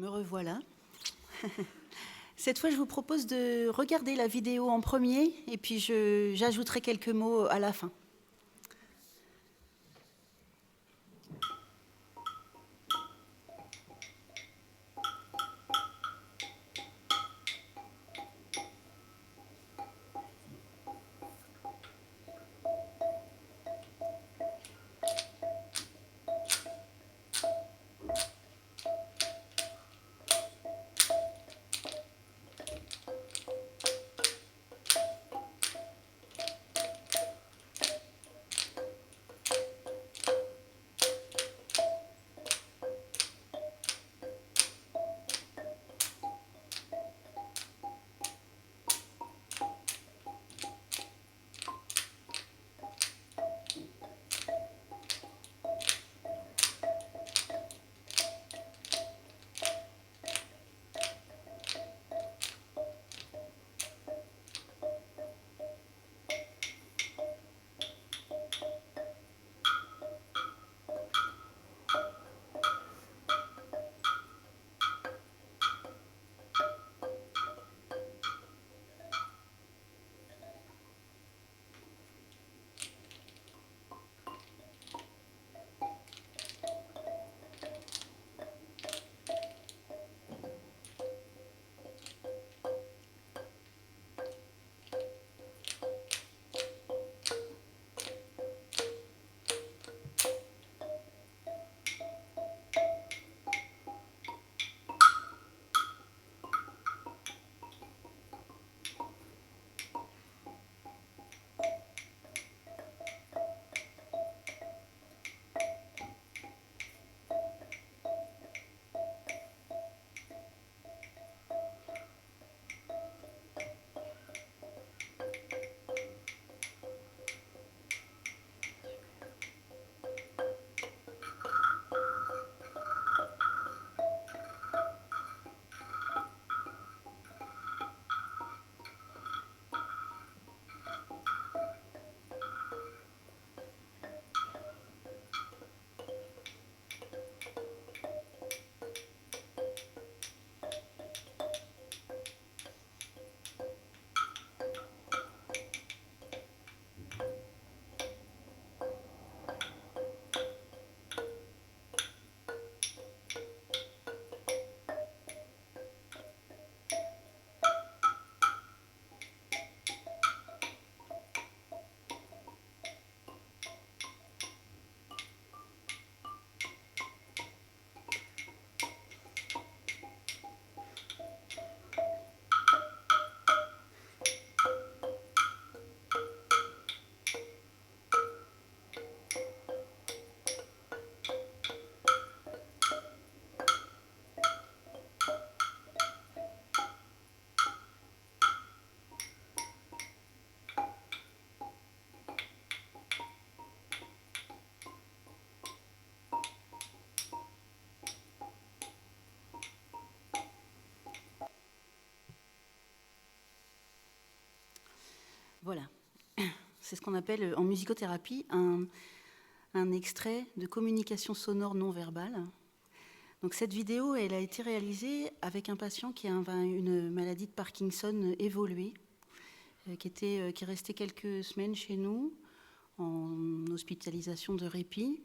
Me revoilà. Cette fois, je vous propose de regarder la vidéo en premier et puis j'ajouterai quelques mots à la fin. Voilà. C'est ce qu'on appelle en musicothérapie un extrait de communication sonore non verbale. Donc cette vidéo, elle a été réalisée avec un patient qui a une maladie de Parkinson évoluée, qui est resté quelques semaines chez nous en hospitalisation de répit.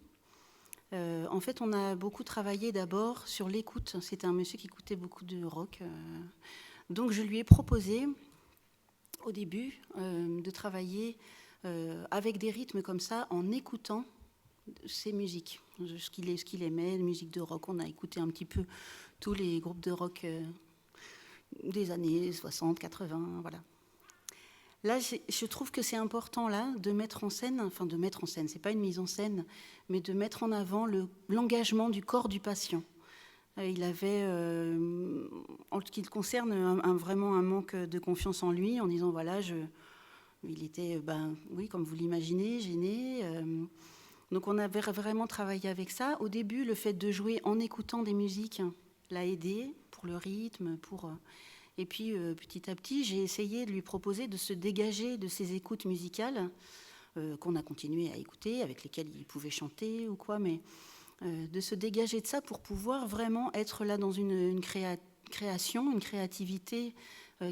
En fait, on a beaucoup travaillé d'abord sur l'écoute. C'était un monsieur qui écoutait beaucoup de rock. Donc je lui ai proposé au début de travailler avec des rythmes comme ça en écoutant ses musiques, ce qu'il aimait, la musique de rock. On a écouté un petit peu tous les groupes de rock des années 60, 80, voilà. Là, je trouve que c'est important là de mettre en scène, c'est pas une mise en scène, mais de mettre en avant l'engagement du corps du patient. Il avait, en ce qui le concerne, vraiment un manque de confiance en lui, en disant voilà, il était, oui, comme vous l'imaginez, gêné. Donc on avait vraiment travaillé avec ça. Au début, le fait de jouer en écoutant des musiques l'a aidé pour le rythme, et puis petit à petit, j'ai essayé de lui proposer de se dégager de ses écoutes musicales qu'on a continué à écouter, avec lesquelles il pouvait chanter ou quoi, mais de se dégager de ça pour pouvoir vraiment être là dans une création, une créativité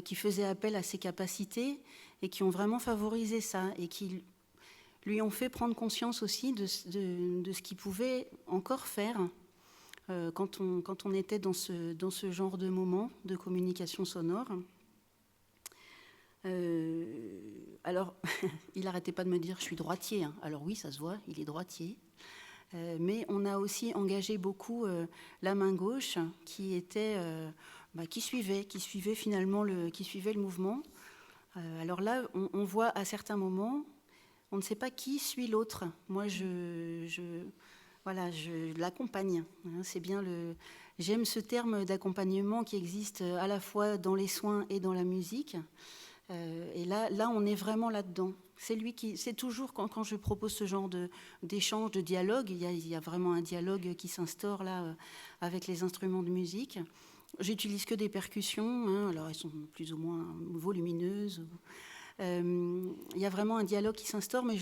qui faisait appel à ses capacités et qui ont vraiment favorisé ça et qui lui ont fait prendre conscience aussi de ce qu'il pouvait encore faire quand on était dans ce genre de moment de communication sonore. Alors, il n'arrêtait pas de me dire « je suis droitier hein. ». Alors oui, ça se voit, il est droitier. Mais on a aussi engagé beaucoup la main gauche qui suivait finalement le mouvement. Alors là, on voit à certains moments, on ne sait pas qui suit l'autre. Moi, je l'accompagne. Hein, c'est bien j'aime ce terme d'accompagnement qui existe à la fois dans les soins et dans la musique. Et là, on est vraiment là-dedans. C'est toujours quand je propose ce genre d'échange, de dialogue, il y a vraiment un dialogue qui s'instaure là avec les instruments de musique. J'utilise que des percussions, hein, alors elles sont plus ou moins volumineuses. Il y a vraiment un dialogue qui s'instaure, mais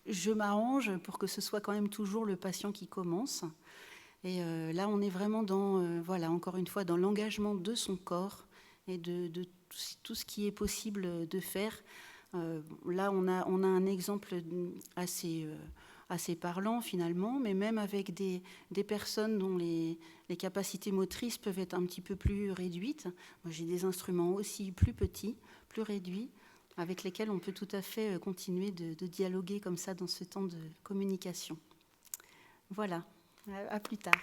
je m'arrange pour que ce soit quand même toujours le patient qui commence. Et là, on est vraiment encore une fois, dans l'engagement de son corps et de tout ce qui est possible de faire. Là, on a un exemple assez parlant finalement, mais même avec des personnes dont les capacités motrices peuvent être un petit peu plus réduites. Moi, j'ai des instruments aussi plus petits, plus réduits, avec lesquels on peut tout à fait continuer de dialoguer comme ça dans ce temps de communication. Voilà, à plus tard.